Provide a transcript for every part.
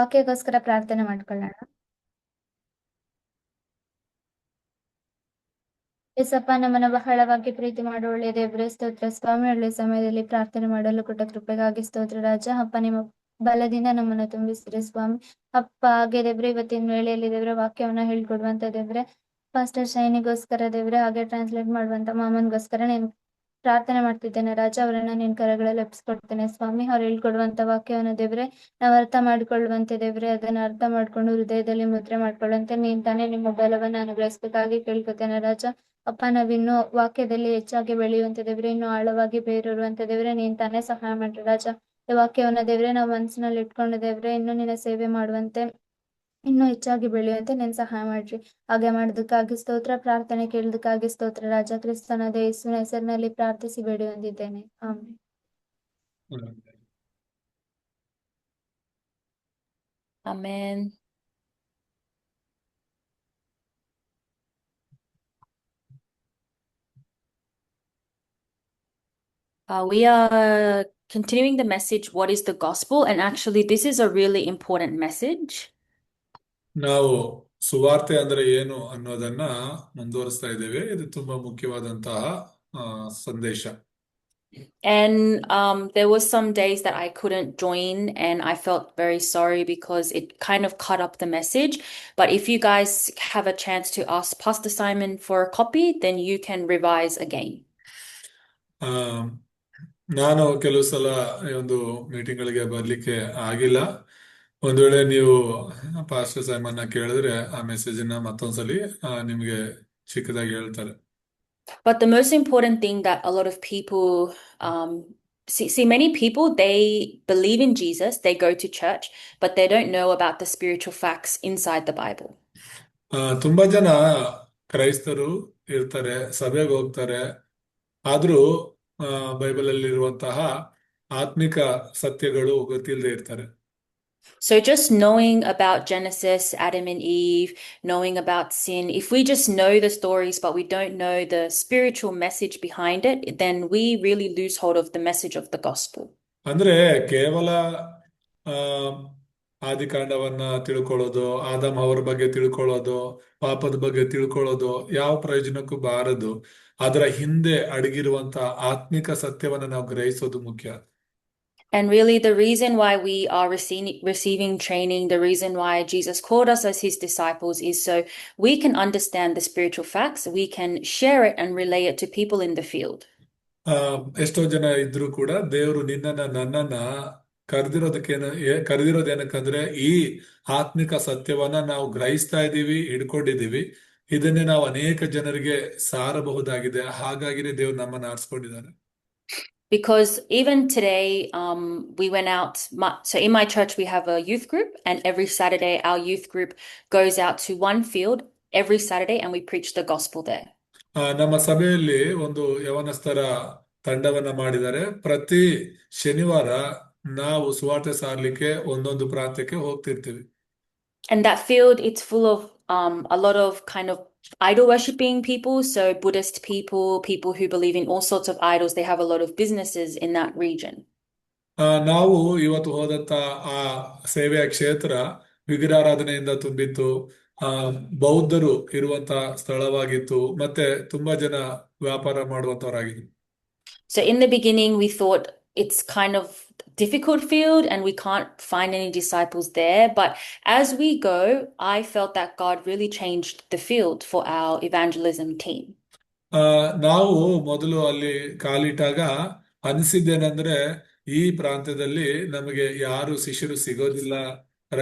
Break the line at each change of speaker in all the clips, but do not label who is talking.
ವಾಕ್ಯಕ್ಕೋಸ್ಕರ ಪ್ರಾರ್ಥನೆ ಮಾಡ್ಕೊಳ್ಳೋಣ. ಯೇಸಪ್ಪ, ನಮ್ಮನ್ನು ಬಹಳವಾಗಿ ಪ್ರೀತಿ ಮಾಡುವ ಒಳ್ಳೆಯ ದೇವರೇ, ಸ್ತೋತ್ರ ಸ್ವಾಮಿ. ಒಳ್ಳೆಯ ಸಮಯದಲ್ಲಿ ಪ್ರಾರ್ಥನೆ ಮಾಡಲು ಕೊಟ್ಟ ಕೃಪೆಗಾಗಿ ಸ್ತೋತ್ರ ರಾಜ. ಅಪ್ಪ, ನಿಮ್ಮ ಬಲದಿಂದ ನಮ್ಮನ್ನು ತುಂಬಿಸಿರಿ ಸ್ವಾಮಿ. ಅಪ್ಪ, ಹಾಗೆ ದೇವ್ರೆ, ಇವತ್ತಿನ ವೇಳೆಯಲ್ಲಿ ದೇವ್ರೆ ವಾಕ್ಯವನ್ನ ಹೇಳ್ಕೊಡುವಂತ ದೇವ್ರೆ, ಪಾಸ್ಟರ್ ಶೈನಿಗೋಸ್ಕರ ದೇವ್ರೆ, ಹಾಗೆ ಟ್ರಾನ್ಸ್ಲೇಟ್ ಮಾಡುವಂತ ಮಾಮನ್ಗೋಸ್ಕರ ನೀನು ಪ್ರಾರ್ಥನೆ ಮಾಡ್ತಿದ್ದೇನೆ ರಾಜ. ಅವರನ್ನ ನಿನ್ ಕರಗಳಲ್ಲಿ ಒಪ್ಪಿಸ್ಕೊಡ್ತೇನೆ ಸ್ವಾಮಿ. ಅವ್ರು ಹೇಳ್ಕೊಡುವಂತ ವಾಕ್ಯವನ್ನ ದೇವ್ರೆ ನಾವು ಅರ್ಥ ಮಾಡ್ಕೊಳ್ಳುವಂತೆ ದೇವ್ರೆ, ಅದನ್ನ ಅರ್ಥ ಮಾಡ್ಕೊಂಡು ಹೃದಯದಲ್ಲಿ ಮುದ್ರೆ ಮಾಡ್ಕೊಳ್ಳುವಂತೆ ನೀನ್ ತಾನೇ ನಿಮ್ಮ ಬಲವನ್ನ ಅನುಗ್ರಹಿಸ್ಬೇಕಾಗಿ ಕೇಳ್ಕೊತೇನೆ ರಾಜ. ಅಪ್ಪ, ನಾವಿನ್ನು ವಾಕ್ಯದಲ್ಲಿ ಹೆಚ್ಚಾಗಿ ಬೆಳೆಯುವಂತ ದೇವ್ರೆ, ಇನ್ನು ಆಳವಾಗಿ ಬೇರಿರುವಂತ ದೇವ್ರೆ, ನೀನ್ ತಾನೇ ಸಹಾಯ ಮಾಡ್ರಿ ರಾಜ. ಈ ವಾಕ್ಯವನ್ನ ದೇವ್ರೆ ನಾವು ಮನಸ್ಸಿನಲ್ಲಿ ಇಟ್ಕೊಂಡು ದೇವ್ರೆ ಇನ್ನು ನಿನ್ನ ಸೇವೆ ಮಾಡುವಂತೆ, ಇನ್ನೂ ಹೆಚ್ಚಾಗಿ ಬೆಳೆಯುವಂತೆ ನೀನ್ ಸಹಾಯ ಮಾಡ್ರಿ. ಹಾಗೆ ಮಾಡೋದಕ್ಕಾಗಿ ಸ್ತೋತ್ರ, ಪ್ರಾರ್ಥನೆ ಕೇಳೋದಕ್ಕಾಗಿ ಸ್ತೋತ್ರ ರಾಜ. ಕ್ರಿಸ್ತನಾದ ಯೇಸುವಿನ ಹೆಸರಿನಲ್ಲಿ ಪ್ರಾರ್ಥಿಸಿ ಬೇಡಿ ಹೊಂದಿದ್ದೇನೆ, amen.
Amen. We are continuing the message, What is the Gospel? And actually, this is a really important message.
ನಾವು ಸುವಾರ್ತೆ ಅಂದ್ರೆ ಏನು ಅನ್ನೋದನ್ನ ಮುಂದುವರಿಸ್ತಾ ಇದ್ದೇವೆ. ಇದು ತುಂಬಾ ಮುಖ್ಯವಾದಂತಹ ಸಂದೇಶ.
And there was some days that I couldn't join, and I felt very sorry because it kind of cut up the message. But if you guys have a chance to ask Pastor Simon for a copy, then you can revise again.
ನಾನು ಕೆಲವು ಸಲ ಈ ಒಂದು ಮೀಟಿಂಗ್ಗಳಿಗೆ ಬರ್ಲಿಕ್ಕೆ ಆಗಿಲ್ಲ. ಒಂದ್ ವೇಳೆ ನೀವು ಪಾಸ್ಟರ್ ಸೈಮನ್ನ ಕೇಳಿದ್ರೆ ಆ ಮೆಸೇಜ್ ನ ಮತ್ತೊಂದ್ಸಲಿ ನಿಮ್ಗೆ ಚಿಕ್ಕದಾಗಿ ಹೇಳ್ತಾರೆ.
But the most important thing that a lot of people see many people, they believe in Jesus, they go to church, but they don't know about the spiritual facts inside the Bible.
ತುಂಬಾ ಜನ ಕ್ರೈಸ್ತರು ಇರ್ತಾರೆ, ಸಭೆಗೆ ಹೋಗ್ತಾರೆ, ಆದ್ರೂ Bible ಅಲ್ಲಿ ಇರುವಂತಹ ಆತ್ಮಿಕ ಸತ್ಯಗಳು ಗೊತ್ತಿಲ್ಲದೆ ಇರ್ತಾರೆ.
So just knowing about Genesis, Adam and Eve, knowing about sin, if we just know the stories but we don't know the spiritual message behind it, then we really lose hold of the message of the gospel.
ಅಂದ್ರೆ ಕೇವಲ ಆದಿಕಾಂಡವನ್ನ ತಿಳ್ಕೊಳ್ಳೋದು, ಆದಮ್ ಅವರ ಬಗ್ಗೆ ತಿಳ್ಕೊಳ್ಳೋದು, ಪಾಪದ ಬಗ್ಗೆ ತಿಳ್ಕೊಳ್ಳೋದು ಯಾವ ಪ್ರಯೋಜನಕ್ಕೂ ಬಾರದು. ಅದರ ಹಿಂದೆ ಅಡಗಿರುವಂತ ಆತ್ಮಿಕ ಸತ್ಯವನ್ನ ನಾವು ಗ್ರಹಿಸೋದು ಮುಖ್ಯ.
And really the reason why we are receiving training, the reason why Jesus called us as his disciples is so we can understand the spiritual facts, we can share it and relay it to people in the field.
ಎಷ್ಟೋ ಜನ ಇದ್ರು ಕೂಡ ದೇವರು ನನ್ನನ್ನ ಕರೆದಿರೋದೇನಕ್ಕಂದ್ರೆ ಈ ಆತ್ಮಿಕ ಸತ್ಯವನ್ನ ನಾವು ಗ್ರಹಿಸ್ತಾ ಇದ್ದೀವಿ, ಹಿಡ್ಕೊಂಡಿದೀವಿ, ಇದನ್ನೇ ನಾವು ಅನೇಕ ಜನರಿಗೆ ಸಾರಬಹುದಾಗಿದೆ. ಹಾಗಾಗಿನೇ ದೇವ್ರು ನಮ್ಮನ್ನ ಆರಿಸ್ಕೊಂಡಿದ್ದಾರೆ.
Because even today, we went out. So in my church, we have a youth group, and every Saturday, our youth group goes out to one field every Saturday, and we preach the gospel there.
ನಮ್ಮ ಸಭೆಯಲ್ಲಿ ಒಂದು ಯವನಸ್ಥರ ತಂಡವನ್ನ ಮಾಡಿದ್ದಾರೆ. ಪ್ರತಿ ಶನಿವಾರ ನಾವು ಸುವಾರ್ತೆ ಸಾರ್ಲಿಕ್ಕೆ ಒಂದೊಂದು ಪ್ರಾಂತ್ಯಕ್ಕೆ ಹೋಗ್ತಿರ್ತೀವಿ.
And that field, it's full of a lot of kind of idol worshipping people, so Buddhist people who believe in all sorts of idols. They have a lot of businesses in that region.
ನಾವು ಇವತ್ತು ಹೋದಂತ ಆ ಸೇವೆಯ ಕ್ಷೇತ್ರ ವಿಗ್ರಹಾರಾಧನೆಯಿಂದ ತುಂಬಿತ್ತು, ಬೌದ್ಧರು ಇರುವಂತ ಸ್ಥಳವಾಗಿತ್ತು, ಮತ್ತೆ ತುಂಬಾ ಜನ ವ್ಯಾಪಾರ ಮಾಡುವಂತವರಾಗಿದ್ರು.
So in the beginning we thought it's kind of difficult field and we can't find any disciples there, but as we go, I felt that God really changed the field for our evangelism team.
ನಾವು ಮೊದಲು ಅಲ್ಲಿ ಕಾಲಿಟ್ಟಾಗ ಅನಿಸಿದ್ದೇನೆಂದ್ರೆ ಈ ಪ್ರಾಂತ್ಯದಲ್ಲಿ ನಮಗೆ ಯಾರು ಶಿಷ್ಯರು ಸಿಗೋದಿಲ್ಲ,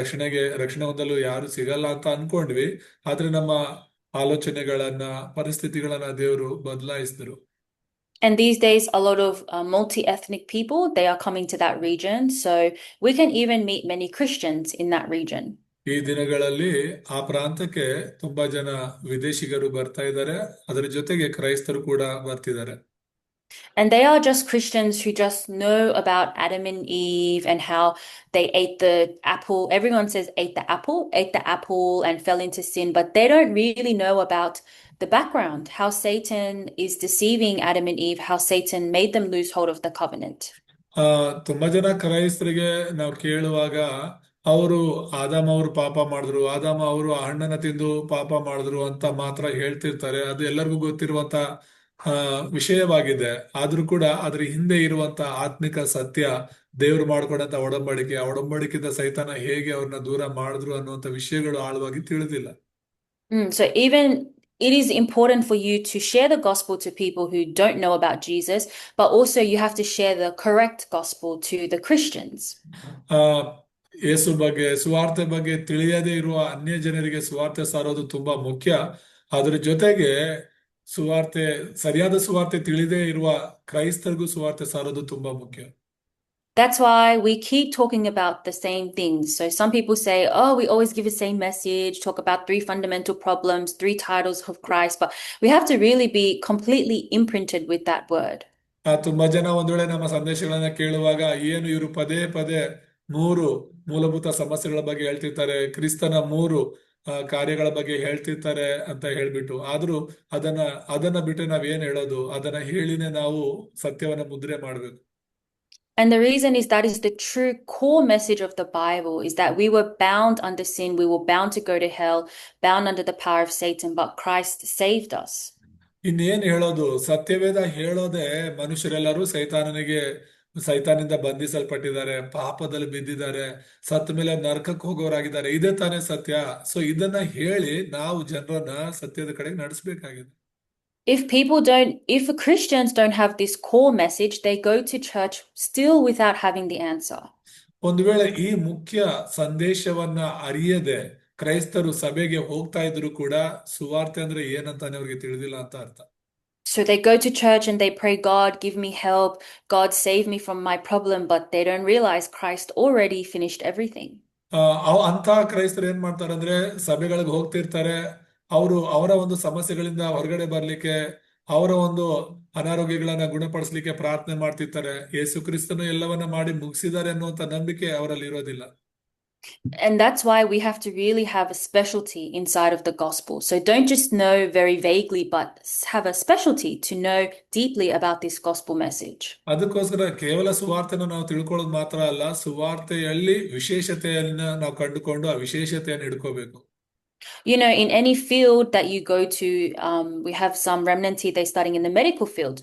ರಕ್ಷಣೆ ಹೊಂದಲು ಯಾರು ಸಿಗಲ್ಲ ಅಂತ ಅನ್ಕೊಂಡ್ವಿ. ಆದ್ರೆ ನಮ್ಮ ಆಲೋಚನೆಗಳನ್ನ, ಪರಿಸ್ಥಿತಿಗಳನ್ನ ದೇವರು ಬದಲಾಯಿಸಿದ್ರು.
And these days, a lot of multi-ethnic people, they are coming to that region. So we can even meet many Christians in that region.
ಈ ದಿನಗಳಲ್ಲಿ ಆ ಪ್ರಾಂತಕ್ಕೆ ತುಂಬಾ ಜನ ವಿದೇಶಿಗರು ಬರ್ತಾ ಇದ್ದಾರೆ, ಅದರ ಜೊತೆಗೆ ಕ್ರೈಸ್ತರು ಕೂಡ ಬರ್ತಿದ್ದಾರೆ.
And they are just Christians who just know about Adam and Eve and how they ate the apple. Everyone says ate the apple and fell into sin, but they don't really know about the background, how Satan is deceiving Adam and Eve, how Satan made them lose hold of the covenant.
ತುಂಬಾ ಜನ ಕ್ರೈಸ್ತರಿಗೆ ನಾವು ಕೇಳುವಾಗ ಅವರು ಆದಾಮ ಅವರು ಪಾಪ ಮಾಡಿದ್ರು, ಆದಾಮ ಅವರು ಆ ಹಣ್ಣನ್ನ ತಿಂದು ಪಾಪ ಮಾಡಿದ್ರು ಅಂತ ಮಾತ್ರ ಹೇಳ್ತಿರ್ತಾರೆ. ಅದು ಎಲ್ಲರಿಗೂ ಗೊತ್ತಿರುವಂತ ವಿಷಯವಾಗಿದೆ. ಆದ್ರೂ ಕೂಡ ಅದ್ರ ಹಿಂದೆ ಇರುವಂತ ಆತ್ಮಿಕ ಸತ್ಯ, ದೇವ್ರು ಮಾಡ್ಕೊಂಡಂತ ಒಡಂಬಡಿಕೆ, ಆ ಒಡಂಬಡಿಕೆಯಿಂದ ಸೈತಾನ ಹೇಗೆ ಅವ್ರನ್ನ ದೂರ ಮಾಡಿದ್ರು ಅನ್ನುವಂತ ವಿಷಯಗಳು ಆಳವಾಗಿ ತಿಳಿದಿಲ್ಲ.
So even it is important for you to share the gospel to people who don't know about Jesus, but also you have to share the correct gospel to the Christians.
ಆ ಯೇಸು ಬಗ್ಗೆ, ಸುವಾರ್ತೆ ಬಗ್ಗೆ ತಿಳಿಯದೇ ಇರುವ ಅನ್ಯ ಜನರಿಗೆ ಸುವಾರ್ತೆ ಸಾರೋದು ತುಂಬಾ ಮುಖ್ಯ. ಅದ್ರ ಜೊತೆಗೆ ಸರಿಯಾದ ಸುವಾರ್ತೆ ತಿಳಿದೇ ಇರುವ ಕ್ರೈಸ್ತರಿಗೂ ಸುವಾರ್ತೆ ಸಾರೋದು ತುಂಬಾ ಮುಖ್ಯ.
That's why we keep talking about the same things. So some people say, oh, we always give the same message, talk about 3 fundamental problems, 3 titles of Christ, but we have to really be completely imprinted with that word.
ತುಂಬಾ ಜನ ಒಂದ್ ವೇಳೆ ನಮ್ಮ ಸಂದೇಶಗಳನ್ನ ಕೇಳುವಾಗ ಏನು ಇವರು ಪದೇ ಪದೇ 3 ಮೂಲಭೂತ ಸಮಸ್ಯೆಗಳ ಬಗ್ಗೆ ಹೇಳ್ತಿರ್ತಾರೆ, ಕ್ರಿಸ್ತನ 3 ಕಾರ್ಯಗಳ ಬಗ್ಗೆ ಹೇಳ್ತಿರ್ತಾರೆ ಅಂತ ಹೇಳ್ಬಿಟ್ಟು, ಆದ್ರೂ ಅದನ್ನ ಬಿಟ್ಟು ನಾವ್ ಏನ್ ಹೇಳೋದು? ಅದನ್ನ ಹೇಳಿನೇ ನಾವು ಸತ್ಯವನ್ನ ಮುದ್ರೆ ಮಾಡ್ಬೇಕು.
And the reason is that is the true core message of the Bible, is that we were bound under sin, we were bound to go to hell, bound under the power of Satan, but Christ saved us.
ಇನ್ನೇನ್ ಹೇಳೋದು? ಸತ್ಯವೇದ ಹೇಳೋದೇ ಮನುಷ್ಯರೆಲ್ಲರೂ ಸೈತಾನಿಂದ ಬಂಧಿಸಲ್ಪಟ್ಟಿದ್ದಾರೆ, ಪಾಪದಲ್ಲಿ ಬಿದ್ದಿದ್ದಾರೆ, ಸತ್ತ ಮೇಲೆ ನರಕಕ್ಕೆ ಹೋಗೋರಾಗಿದ್ದಾರೆ. ಇದೇ ತಾನೇ ಸತ್ಯ. ಸೊ ಇದನ್ನ ಹೇಳಿ ನಾವು ಜನರನ್ನ ಸತ್ಯದ ಕಡೆಗೆ ನಡೆಸಬೇಕಾಗಿದೆ.
If Christians don't have this core message, they go to church still without having the answer.
ಒಂದು ವೇಳೆ ಈ ಮುಖ್ಯ ಸಂದೇಶವನ್ನ ಅರಿಯದೆ ಕ್ರೈಸ್ತರು ಸಭೆಗೆ ಹೋಗ್ತಾ ಇದ್ರು ಕೂಡ ಸುವಾರ್ತೆ ಅಂದ್ರೆ ಏನಂತಾನೆ ಅವ್ರಿಗೆ ತಿಳಿದಿಲ್ಲ ಅಂತ ಅರ್ಥ.
So they go to church and they pray, God, give me help, God, save me from my problem, but they don't realize Christ already finished everything.
ಅಂತ ಕ್ರೈಸ್ತರು ಏನ್ ಮಾಡ್ತಾರಂದ್ರೆ ಸಭೆಗಳಿಗೆ ಹೋಗ್ತಿರ್ತಾರೆ, ಅವರ ಒಂದು ಸಮಸ್ಯೆಗಳಿಂದ ಹೊರಗಡೆ ಬರ್ಲಿಕ್ಕೆ, ಅವರ ಒಂದು ಅನಾರೋಗ್ಯಗಳನ್ನ ಗುಣಪಡಿಸ್ಲಿಕ್ಕೆ ಪ್ರಾರ್ಥನೆ ಮಾಡ್ತಿರ್ತಾರೆ. ಯೇಸು ಕ್ರಿಸ್ತನು ಎಲ್ಲವನ್ನ ಮಾಡಿ ಮುಗಿಸಿದ್ದಾರೆ ಅನ್ನುವಂತ ನಂಬಿಕೆ ಅವರಲ್ಲಿ ಇರೋದಿಲ್ಲ.
And that's why we have to really have a specialty inside of the gospel. So don't just know very vaguely, but have a specialty to know deeply about this gospel message.
ಅದಕ್ಕೋಸ್ಕರ ಕೇವಲ ಸುವಾರ್ತೆನ ನಾವು ತಿಳ್ಕೊಳ್ಳೋದು ಮಾತ್ರ ಅಲ್ಲ, ಸುವಾರ್ತೆಯಲ್ಲಿ ವಿಶೇಷತೆಯನ್ನ ನಾವು ಕಂಡುಕೊಂಡು ಆ ವಿಶೇಷತೆಯನ್ನು ಹಿಡ್ಕೋಬೇಕು.
You know, in any field that you go to, we have some remnantee, they're studying in the medical field.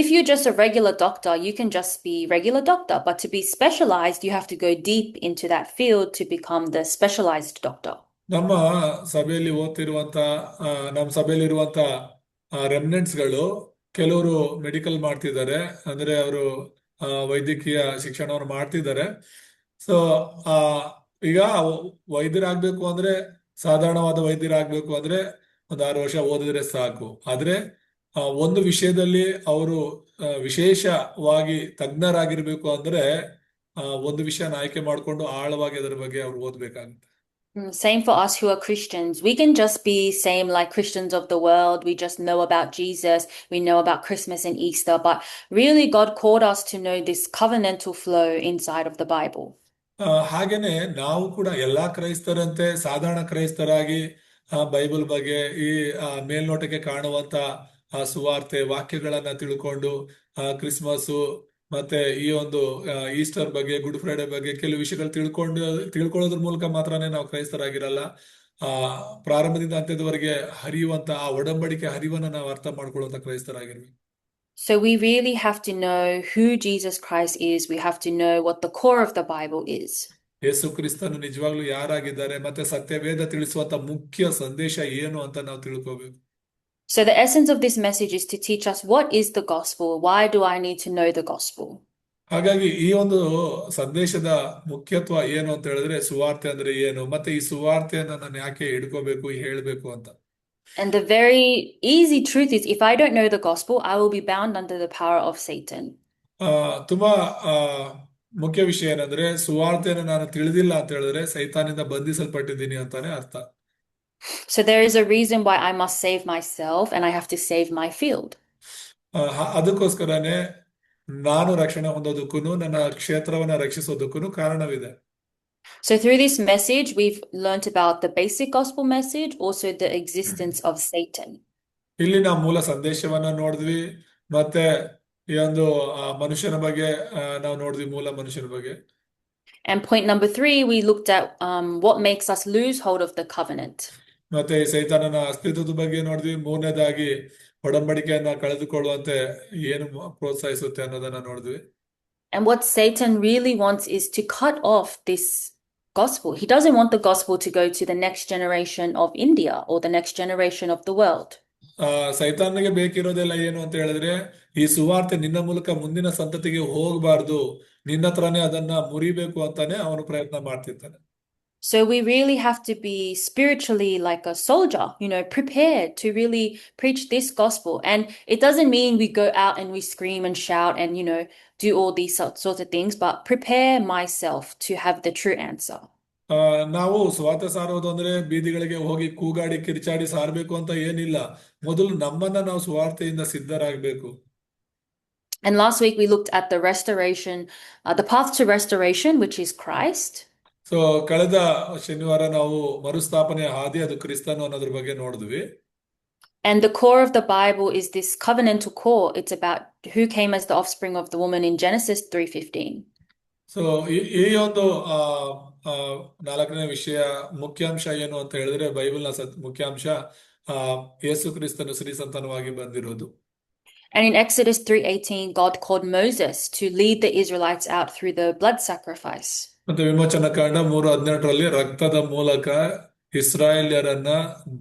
If you're just a regular doctor, you can just be regular doctor, but to be specialized, you have to go deep into that field to become the specialized doctor.
ನಮ್ಮ ಸಭೆಯಲ್ಲಿ ಸಭೆಯಲ್ಲಿರುವಂತ ರೆಮಿನೆಂಟ್ಸ್ಗಳು ಕೆಲವರು medical ಮಾಡ್ತಿದ್ದಾರೆ, ಅಂದ್ರೆ ಅವರು ವೈದ್ಯಕೀಯ ಶಿಕ್ಷಣವನ್ನು ಮಾಡ್ತಿದ್ದಾರೆ. So ಈಗ ವೈದ್ಯರಾಗ್ಬೇಕು ಅಂದ್ರೆ, ಸಾಧಾರಣವಾದ ವೈದ್ಯರಾಗಬೇಕು ಅಂದ್ರೆ 6 ವರ್ಷ ಓದಿದ್ರೆ ಸಾಕು. ಆದ್ರೆ ಒಂದು ವಿಷಯದಲ್ಲಿ ಅವರು ವಿಶೇಷವಾಗಿ ತಜ್ಞರಾಗಿರ್ಬೇಕು ಅಂದ್ರೆ ಒಂದು ವಿಷಯನ ಆಯ್ಕೆ ಮಾಡಿಕೊಂಡು ಆಳವಾಗಿ ಅದರ ಬಗ್ಗೆ ಅವ್ರು ಓದ್ಬೇಕಾಗುತ್ತೆ.
Same for us who are Christians. We can just be same like Christians of the world. We just know about Jesus. We know about Christmas and Easter. But really God called us to know this covenantal flow inside of the Bible.
ಹಾಗೇನೆ ನಾವು ಕೂಡ ಎಲ್ಲಾ ಕ್ರೈಸ್ತರಂತೆ ಸಾಧಾರಣ ಕ್ರೈಸ್ತರಾಗಿ Bible ಬಗ್ಗೆ ಈ ಮೇಲ್ನೋಟಕ್ಕೆ ಕಾಣುವಂತ ಸುವಾರ್ತೆ ವಾಕ್ಯಗಳನ್ನ ತಿಳ್ಕೊಂಡು ಕ್ರಿಸ್ಮಸ್ ಮತ್ತೆ ಈ ಒಂದು ಈಸ್ಟರ್ ಬಗ್ಗೆ, ಗುಡ್ ಫ್ರೈಡೆ ಬಗ್ಗೆ ಕೆಲವು ವಿಷಯಗಳು ತಿಳ್ಕೊಳ್ಳೋದ್ರ ಮೂಲಕ ಮಾತ್ರನೇ ನಾವು ಕ್ರೈಸ್ತರಾಗಿರಲ್ಲ. ಪ್ರಾರಂಭದಿಂದ ಅಂತ್ಯದವರೆಗೆ ಹರಿಯುವಂತ ಆ ಒಡಂಬಡಿಕೆ ಹರಿವನ್ನ ನಾವು ಅರ್ಥ ಮಾಡ್ಕೊಳ್ಳುವಂತ ಕ್ರೈಸ್ತರಾಗಿರ್ಬೇಕು.
So we really have to know who Jesus Christ is. We have to know what the core of the Bible is.
ಯೇಸು ಕ್ರಿಸ್ತನು ನಿಜವಾಗ್ಲೂ ಯಾರಾಗಿದ್ದಾರೆ ಮತ್ತೆ ಸತ್ಯವೇದ ತಿಳಿಸುವಂತ ಮುಖ್ಯ ಸಂದೇಶ ಏನು ಅಂತ ನಾವು ತಿಳ್ಕೋಬೇಕು.
So the essence of this message is to teach us what is the gospel. Why do I need to know the gospel?
ಹಾಗಾಗಿ ಈ ಒಂದು ಸಂದೇಶದ ಮುಖ್ಯತ್ವ ಏನು ಅಂತ ಹೇಳಿದ್ರೆ ಸುವಾರ್ತೆ ಅಂದ್ರೆ ಏನು, ಮತ್ತೆ ಈ ಸುವಾರ್ತೆಯನ್ನ ನಾನು ಯಾಕೆ ಹಿಡ್ಕೋಬೇಕು, ಹೇಳ್ಬೇಕು ಅಂತ.
And the very easy truth is, if I don't know the gospel, I will be bound under the power of Satan.
ತುಂಬಾ ಮುಖ್ಯ ವಿಷಯ ಏನಂದ್ರೆ ಸುವಾರ್ತೆಯನ್ನು ನಾನು ತಿಳಿದಿಲ್ಲ ಅಂತ ಹೇಳಿದ್ರೆ ಸೈತಾನಿಂದ ಬಂಧಿಸಲ್ಪಟ್ಟಿದ್ದೀನಿ ಅಂತಾನೆ ಅರ್ಥ.
So there is a reason why I must save myself and I have to save my field.
ಅದಕ್ಕೋಸ್ಕರನೇ ನಾನು ರಕ್ಷಣೆ ಹೊಂದೋದಕ್ಕೂ ನನ್ನ ಕ್ಷೇತ್ರವನ್ನ ರಕ್ಷಿಸೋದಕ್ಕೂ ಕಾರಣವಿದೆ.
So through this message, we've learnt about the basic gospel message, also the existence of Satan.
ಇಲ್ಲಿ ನಾವು ಮೂಲ ಸಂದೇಶವನ್ನ ನೋಡಿದ್ವಿ, ಮತ್ತೆ ಈ ಒಂದು ಮನುಷ್ಯನ ಬಗ್ಗೆ ನಾವು ನೋಡಿದ್ವಿ, ಮೂಲ ಮನುಷ್ಯನ ಬಗ್ಗೆ.
And point number 3, we looked at what makes us lose hold of the covenant.
ಮತ್ತೆ ಈ ಸೈತಾನನ ಅಸ್ತಿತ್ವದ ಬಗ್ಗೆ ನೋಡಿದ್ವಿ. ಮೂರನೇದಾಗಿ ಒಡಂಬಡಿಕೆಯನ್ನ ಕಳೆದುಕೊಳ್ಳುವಂತೆ ಏನು ಪ್ರೋತ್ಸಾಹಿಸುತ್ತೆ ಅನ್ನೋದನ್ನ ನೋಡಿದ್ವಿ.
And what Satan really wants is to cut off this gospel. He doesn't want the gospel to go to the next generation of India or the next generation of the world.
ಸೈತಾನಿಗೆ ಬೇಕಿರೋದೆಲ್ಲ ಏನು ಅಂತ ಹೇಳಿದ್ರೆ, ಈ ಸುವಾರ್ತೆ ನಿನ್ನ ಮೂಲಕ ಮುಂದಿನ ಸಂತತಿಗೆ ಹೋಗಬಾರ್ದು, ನಿನ್ನ ಹತ್ರನೇ ಅದನ್ನ ಮುರಿಬೇಕು ಅಂತಾನೆ ಅವನು ಪ್ರಯತ್ನ ಮಾಡ್ತಿರ್ತಾನೆ.
So we really have to be spiritually like a soldier, prepared to really preach this gospel. And it doesn't mean we go out and we scream and shout and, do all these sorts of things, but prepare myself to have the true answer.
ನಾವು ಸ್ವಾರ್ಥ ಸಾರೋದು ಅಂದ್ರೆ ಬೀದಿಗಳಿಗೆ ಹೋಗಿ ಕೂಗಾಡಿ ಕಿರ್ಚಾಡಿ ಸಾರ್ಬೇಕು ಅಂತ ಏನಿಲ್ಲ. ಮೊದಲು ನಮ್ಮನ್ನ ನಾವು ಸ್ವಾರ್ಥೆಯಿಂದ ಸಿದ್ಧರಾಗಬೇಕು.
And last week we looked at the restoration, the path to restoration, which is Christ.
So ಕಳೆದ ಶನಿವಾರ ನಾವು ಮರುಸ್ಥಾಪನೆಯ ಹಾದಿ, ಅದು ಕ್ರಿಸ್ತನು ಅನ್ನೋದ್ರ ಬಗ್ಗೆ ನೋಡಿದ್ವಿ.
And the core of the Bible is this covenantal core. It's about who came as the offspring of the woman in Genesis 3:15.
So ಈ ಒಂದು 4ನೇ ವಿಷಯ ಮುಖ್ಯಾಂಶ ಏನು ಅಂತ ಹೇಳಿದ್ರೆ, ಬೈಬಲ್ನ ಮುಖ್ಯಾಂಶ ಯೇಸು ಕ್ರಿಸ್ತನು ಸ್ತ್ರೀ ಸಂತಾನವಾಗಿ ಬಂದಿರೋದು.
And in Exodus 3:18, God called Moses to lead the Israelites out through the blood sacrifice.
ಮತ್ತೆ ವಿಮೋಚನಾ ಕಾಂಡ 3:18ರಲ್ಲಿ ರಕ್ತದ ಮೂಲಕ ಇಸ್ರಾಯೇಲ್ಯರನ್ನ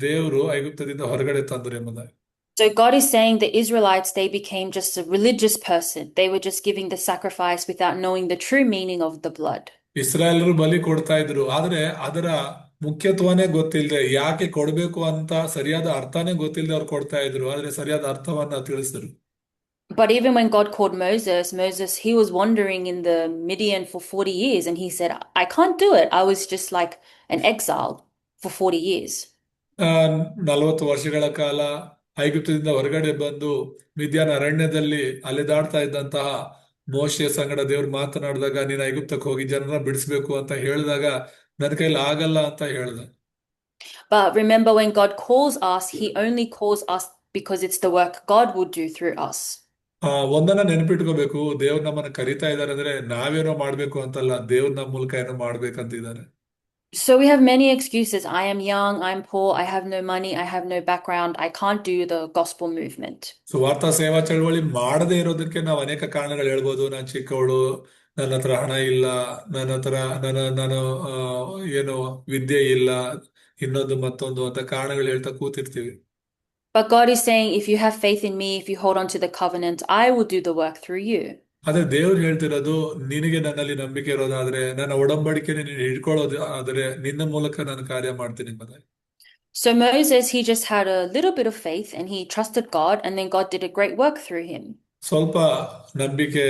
ದೇವರು ಐಗುಪ್ತದಿಂದ ಹೊರಗಡೆ ತಂದರು ಎಂಬುದಾಗಿ.
So God is saying the Israelites, they became just a religious person. They were just giving the sacrifice without knowing the true meaning of the blood.
ಇಸ್ರಾಯೇಲರು ಬಲಿ ಕೊಡ್ತಾ ಇದ್ರು, ಆದ್ರೆ ಅದರ ಮುಖ್ಯತ್ವನೇ ಗೊತ್ತಿಲ್ಲದೆ, ಯಾಕೆ ಕೊಡ್ಬೇಕು ಅಂತ ಸರಿಯಾದ ಅರ್ಥನೇ ಗೊತ್ತಿಲ್ಲದೆ ಅವ್ರು ಕೊಡ್ತಾ ಇದ್ರು. ಆದ್ರೆ ಸರಿಯಾದ ಅರ್ಥವನ್ನ ತಿಳಿಸಿದ್ರು.
But even when God called Moses, he was wandering in the Midian for 40 years and he said, I can't do it. I was just like an exile for 40 years.
40 ವರ್ಷಗಳ ಕಾಲ ಐಗುಪ್ತದಿಂದ ಹೊರಗಡೆ ಬಂದು ಮಿದ್ಯಾನ್ ಅರಣ್ಯದಲ್ಲಿ ಅಲೆದಾಡ್ತಾ ಇದ್ದಂತಹ ಮೋಶೆಯ ಸಂಗಡ ದೇವ್ರು ಮಾತನಾಡಿದಾಗ, ನೀನು ಐಗುಪ್ತಕ್ಕೆ ಹೋಗಿ ಜನರನ್ನ ಬಿಡಿಸ್ಬೇಕು ಅಂತ ಹೇಳಿದಾಗ, ನನ್ನ ಕೈಲಿ ಆಗಲ್ಲ ಅಂತ ಹೇಳ್ದ.
But remember, when God calls us, he only calls us because it's the work God will do through us.
ಒಂದನ್ನ ನೆನಪಿಟ್ಕೋಬೇಕು, ದೇವ್ರು ನಮ್ಮನ್ನ ಕರಿತಾ ಇದಾರೆ ಅಂದ್ರೆ ನಾವೇನೋ ಮಾಡ್ಬೇಕು ಅಂತಲ್ಲ, ದೇವ್ರ ನಮ್ಮ ಮೂಲಕ ಏನೋ ಮಾಡ್ಬೇಕಂತಿದ್ದಾರೆ.
So we have many excuses. I am young, I'm poor, I have no money, I have no background, I can't do the gospel movement.
ಸುವಾರ್ಥ ಸೇವಾ ಚಳವಳಿ ಮಾಡದೇ ಇರೋದಕ್ಕೆ ನಾವು ಅನೇಕ ಕಾರಣಗಳು ಹೇಳ್ಬೋದು. ನಾನು ಚಿಕ್ಕವಳು, ನನ್ನ ಹತ್ರ ಹಣ ಇಲ್ಲ, ನನ್ನ ಹತ್ರ ನಾನು ಏನು ವಿದ್ಯೆ ಇಲ್ಲ, ಇನ್ನೊಂದು ಮತ್ತೊಂದು ಅಂತ ಕಾರಣಗಳು ಹೇಳ್ತಾ ಕೂತಿರ್ತೀವಿ.
But God is saying, if you have faith in me, if you hold on to the covenant, I will do the work through you.
ಅದೇ ದೇವ್ರು ಹೇಳ್ತಿರೋದು, ನಿನಗೆ ನನ್ನಲ್ಲಿ ನಂಬಿಕೆ ಇರೋದಾದ್ರೆ, ನನ್ನ ಒಡಂಬಡಿಕೆನ ನೀನು ಹಿಡ್ಕೊಳ್ಳೋದು ಆದ್ರೆ, ನಿನ್ನ ಮೂಲಕ ನಾನು ಕಾರ್ಯ ಮಾಡ್ತೀನಿ ಎಂಬುದಾಗಿ.
So Moses, he just had a little bit of faith and he trusted God, and then God did a great work through him.
ಸ್ವಲ್ಪ ನಂಬಿಕೆ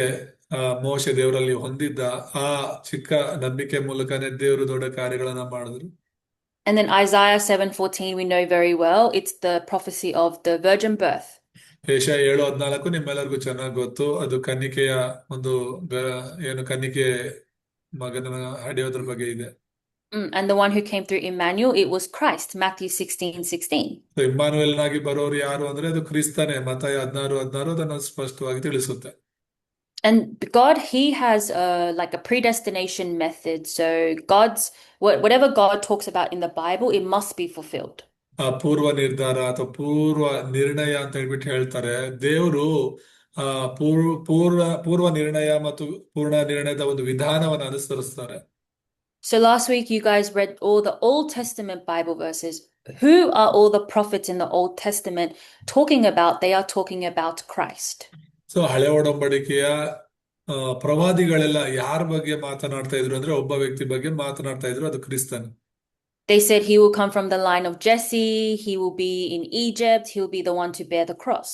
ಮೋಶೆ ದೇವರಲ್ಲಿ ಹೊಂದಿದ್ದ, ಆ ಚಿಕ್ಕ ನಂಬಿಕೆ ಮೂಲಕನೇ ದೇವರು ದೊಡ್ಡ ಕಾರ್ಯಗಳನ್ನ ಮಾಡಿದ್ರು.
And then Isaiah 7:14, we know very well, it's the prophecy of the virgin birth.
ಯೆಶಾಯ 7:14 ನಿಮ್ಮೆಲ್ಲರಿಗೂ ಚೆನ್ನಾಗಿ ಗೊತ್ತು. ಅದು ಕನ್ನಿಕೆಯ ಒಂದು ಕನ್ನಿಕೆ ಮಗನ ಹಡೆಯೋದ್ರ ಬಗ್ಗೆ ಇದೆ.
And the one who came through Emmanuel, it was Christ, Matthew 16:16.
ಇಮ್ಮಾನುವೇಲನಾಗಿ ಬರೋರು ಯಾರು ಅಂದ್ರೆ ಅದು ಕ್ರಿಸ್ತನೇ. ಮತ್ತಾಯ 16:16 ಅದನ್ನು ಸ್ಪಷ್ಟವಾಗಿ ತಿಳಿಸುತ್ತೆ.
And God, he has like a predestination method. So whatever God talks about in the Bible, it must be fulfilled.
ಪೂರ್ವ ನಿರ್ಧಾರ ಅಥವಾ ಪೂರ್ವ ನಿರ್ಣಯ ಅಂತ ಹೇಳ್ಬಿಟ್ಟು ಹೇಳ್ತಾರೆ. ದೇವರು ಪೂರ್ವ ನಿರ್ಣಯ ಮತ್ತು ಪೂರ್ಣ ನಿರ್ಣಯದ ಒಂದು ವಿಧಾನವನ್ನು ಅನುಸರಿಸ್ತಾರೆ.
So last week you guys read all the Old Testament Bible verses. Who are all the prophets in the Old Testament talking about? They are talking about Christ.
So ಹಳೆ ಒಡಂಬಡಿಕೆಯ ಪ್ರವಾದಿಗಳೆಲ್ಲ ಯಾರ ಬಗ್ಗೆ ಮಾತನಾಡ್ತಾ ಇದ್ರು ಅಂದ್ರೆ, ಒಬ್ಬ ವ್ಯಕ್ತಿ ಬಗ್ಗೆ ಮಾತನಾಡ್ತಾ ಇದ್ರು, ಅದು ಕ್ರಿಸ್ತನ್.
They said he will come from the line of Jesse, he will be in Egypt, he will be the one to bear the cross.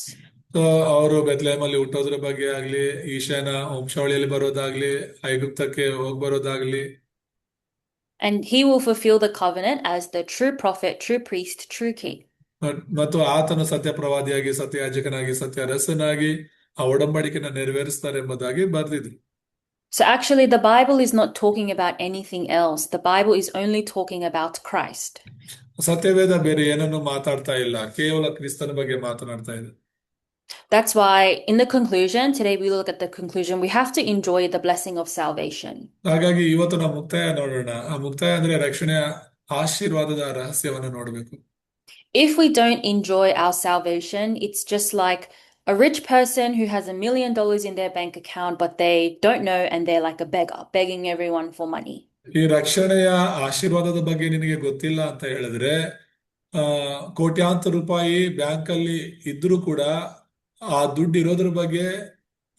So ಅವರು ಬೆತ್ಲೆಹೇಮಲ್ಲಿ ಹುಟ್ಟೋದ್ರ ಬಗ್ಗೆ ಆಗ್ಲಿ, ಈಶಾನ ವಂಶಾವಳಿಯಲ್ಲಿ ಬರೋದಾಗ್ಲಿ, ಐಗುಪ್ತಕ್ಕೆ ಹೋಗಿ ಬರೋದಾಗ್ಲಿ.
And he will fulfill the covenant as the true prophet, true priest, true king.
ಮತ್ತು ಆತನು ಸತ್ಯ ಪ್ರವಾದಿಯಾಗಿ, ಸತ್ಯ ಯಾಜಕನಾಗಿ, ಸತ್ಯ ಅರಸನಾಗಿ ಆ ಒಡಂಬಡಿಕೆನ ನೆರವೇರಿಸ್ತಾರೆ ಎಂಬುದಾಗಿ ಬರೆದಿದ್ರು.
So actually the Bible is not talking about anything else. The Bible is only talking about Christ.
ಸತ್ಯವೇದ ಬೇರೆ ಏನನ್ನು ಮಾತಾಡ್ತಾ ಇಲ್ಲ, ಕೇವಲ ಕ್ರಿಸ್ತನ ಬಗ್ಗೆ ಮಾತನಾಡ್ತಾ ಇದೆ.
That's why in the conclusion, today we look at the conclusion, we have to enjoy the blessing of salvation.
ಹಾಗಾಗಿ ಇವತ್ತು ನಾವು ಮುಕ್ತಾಯ ನೋಡೋಣ. ಆ ಮುಕ್ತಾಯ ಅಂದ್ರೆ ರಕ್ಷಣೆಯ ಆಶೀರ್ವಾದದ ರಹಸ್ಯವನ್ನು ನೋಡಬೇಕು.
If we don't enjoy our salvation, it's just like a rich person who has $1 million in their bank account, but they don't know and they're like a beggar, begging everyone for money.
ಈ ರಕ್ಷಣೆಯ ಆಶೀರ್ವಾದದ ಬಗ್ಗೆ ನಿನಗೆ ಗೊತ್ತಿಲ್ಲ ಅಂತ ಹೇಳಿದ್ರೆ ಕೋಟ್ಯಾಂತರ ರೂಪಾಯಿ ಬ್ಯಾಂಕ್ ಅಲ್ಲಿ ಇದ್ರೂ ಕೂಡ ಆ ದುಡ್ಡು ಇರೋದ್ರ ಬಗ್ಗೆ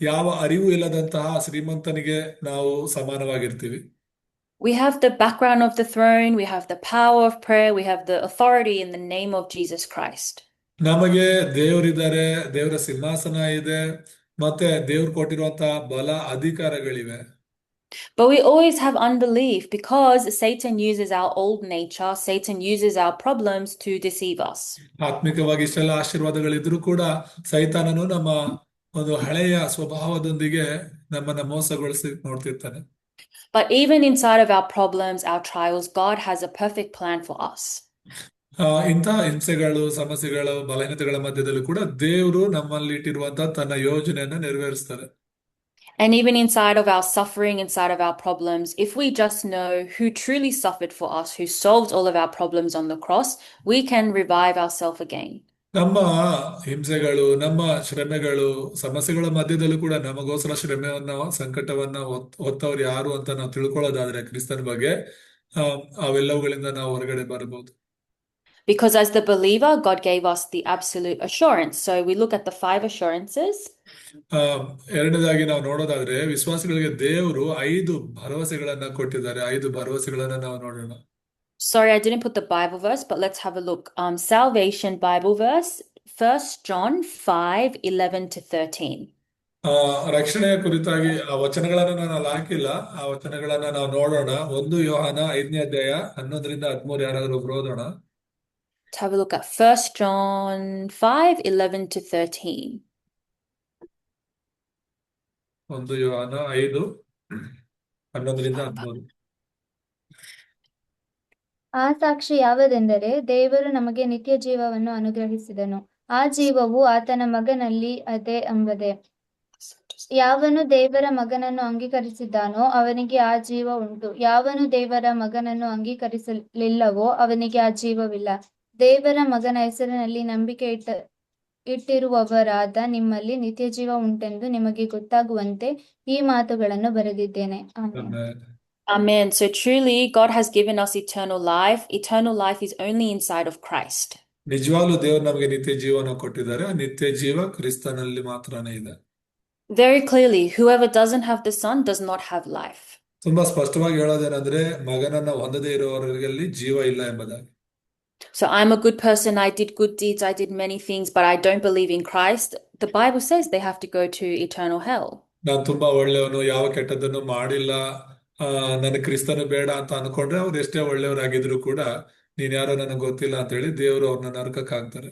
ಯಾವ ಅರಿವು ಇಲ್ಲದಂತಹ ಶ್ರೀಮಂತನಿಗೆ ನಾವು ಸಮಾನವಾಗಿರ್ತೀವಿ.
We have the background of the throne, we have the power of prayer, we have the authority in the name of Jesus Christ.
ನಮಗೆ ದೇವರಿದ್ದಾರೆ, ದೇವರ ಸಿಂಹಾಸನ ಇದೆ, ಮತ್ತೆ ದೇವ್ರು ಕೊಟ್ಟಿರುವಂತಹ ಬಲ ಅಧಿಕಾರಗಳಿವೆ.
But we always have unbelief because Satan uses our old nature, Satan uses our problems to deceive us.
ಆತ್ಮಿಕವಾಗಿ ಇಷ್ಟೆಲ್ಲ ಆಶೀರ್ವಾದಗಳಿದ್ರೂ ಕೂಡ ಸೈತಾನನು ನಮ್ಮ ಒಂದು ಹಳೆಯ ಸ್ವಭಾವದೊಂದಿಗೆ ನಮ್ಮನ್ನ ಮೋಸಗೊಳಿಸಿ ನೋಡ್ತಿರ್ತಾನೆ.
But even inside of our problems, our trials, God has a perfect plan for us.
ಇಂತಹ ಹಿಂಸೆಗಳು, ಸಮಸ್ಯೆಗಳು, ಬಲಹೀನತೆಗಳ ಮಧ್ಯದಲ್ಲೂ ಕೂಡ ದೇವರು ನಮ್ಮಲ್ಲಿ ಇಟ್ಟಿರುವಂತಹ ತನ್ನ ಯೋಜನೆಯನ್ನ ನೆರವೇರಿಸ್ತಾರೆ.
And even inside of our suffering, inside of our problems, if we just know who truly suffered for us, who solved all of our problems on the cross, we can revive ourselves again.
ನಮ್ಮ ಹಿಂಸೆಗಳು, ನಮ್ಮ ಶ್ರಮೆಗಳು, ಸಮಸ್ಯೆಗಳ ಮಧ್ಯದಲ್ಲೂ ಕೂಡ ನಮಗೋಸ್ಕರ ಶ್ರಮೆಯನ್ನ, ಸಂಕಟವನ್ನ ಹೊತ್ತವ್ರು ಯಾರು ಅಂತ ನಾವು ತಿಳ್ಕೊಳ್ಳೋದಾದ್ರೆ ಕ್ರಿಸ್ತನ ಬಗ್ಗೆ, ಅವೆಲ್ಲವುಗಳಿಂದ ನಾವು ಹೊರಗಡೆ ಬರಬಹುದು.
Because as the believer, God gave us the absolute assurance. So we look at the 5 assurances.
ಎರಡನೇದಾಗಿ ನಾವು ನೋಡೋದಾದ್ರೆ ವಿಶ್ವಾಸಿಗಳಿಗೆ ದೇವರು 5 ಭರವಸೆಗಳನ್ನ ಕೊಟ್ಟಿದ್ದಾರೆ. 5 ಭರವಸೆಗಳನ್ನ ನಾವು ನೋಡೋಣ.
Sorry, I didn't put the Bible verse, but let's have a look. Salvation Bible verse, 1 John 5:11-13.
ರಕ್ಷಣೆಯ ಕುರಿತಾಗಿ ಆ ವಚನಗಳನ್ನ ನಾನು ಅಲ್ಲಿ ಹಾಕಿಲ್ಲ. ಆ ವಚನಗಳನ್ನ ನಾವು ನೋಡೋಣ. 1 ಯೋಹಾನ 5ನೇ ಅಧ್ಯಾಯ 11-13 ಯಾರಾದ್ರೂ ಒಬ್ರು ಓದೋಣ.
Let's have a look at 1 John 5:11-13.
1 ಯೋಹಾನ 5:11-13.
ಆ ಸಾಕ್ಷಿ ಯಾವುದೆಂದರೆ ದೇವರು ನಮಗೆ ನಿತ್ಯ ಜೀವವನ್ನು ಅನುಗ್ರಹಿಸಿದನು. ಆ ಜೀವವು ಆತನ ಮಗನಲ್ಲಿ ಅದೇ ಎಂಬುದೇ. ಯಾವನು ದೇವರ ಮಗನನ್ನು ಅಂಗೀಕರಿಸಿದ್ದಾನೋ ಅವನಿಗೆ ಆ ಜೀವ ಉಂಟು. ಯಾವನು ದೇವರ ಮಗನನ್ನು ಅಂಗೀಕರಿಸಲಿಲ್ಲವೋ ಅವನಿಗೆ ಆ ಜೀವವಿಲ್ಲ. ದೇವರ ಮಗನ ಹೆಸರಿನಲ್ಲಿ ನಂಬಿಕೆ ಇಟ್ಟಿರುವವರಾದ ನಿಮ್ಮಲ್ಲಿ ನಿತ್ಯ ಜೀವ ಉಂಟೆಂದು ನಿಮಗೆ ಗೊತ್ತಾಗುವಂತೆ ಈ ಮಾತುಗಳನ್ನು ಬರೆದಿದ್ದೇನೆ.
Amen. So truly, God has given us eternal life. Eternal life is only inside of Christ.
ನಿಜವಾಗ್ಲೂ ದೇವರು ನಮಗೆ ನಿತ್ಯ ಜೀವನ ಕೊಟ್ಟಿದ್ದಾರೆ. ಆ ನಿತ್ಯ ಜೀವ ಕ್ರಿಸ್ತನಲ್ಲಿ ಮಾತ್ರನೇ ಇದೆ.
Very clearly, whoever doesn't have the Son does not have life.
ತುಂಬಾ ಸ್ಪಷ್ಟವಾಗಿ ಹೇಳೋದೇನಂದ್ರೆ ಮಗನನ್ನ ಹೊಂದದೇ ಇರುವವರಲ್ಲಿ ಜೀವ ಇಲ್ಲ ಎಂಬುದಾಗಿ.
So I'm a good person, I did good deeds, I did many things, but I don't believe in Christ. The Bible says they have to go to eternal hell.
ನಾನು ತುಂಬಾ ಒಳ್ಳೆಯವನು, ಯಾವ ಕೆಟ್ಟದ್ದನ್ನು ಮಾಡಿಲ್ಲ, ನನಗೆ ಕ್ರಿಸ್ತನು ಬೇಡ ಅಂತ ಅನ್ಕೊಂಡ್ರೆ ಅವ್ರು ಎಷ್ಟೇ ಒಳ್ಳೆಯವರಾಗಿದ್ರು ಕೂಡ ನೀನ್ ಯಾರೋ ನನಗೆ ಗೊತ್ತಿಲ್ಲ ಅಂತ ಹೇಳಿ ದೇವರು ಅವ್ರನ್ನ ನರಕಕ್ಕೆ ಹಾಕ್ತಾರೆ.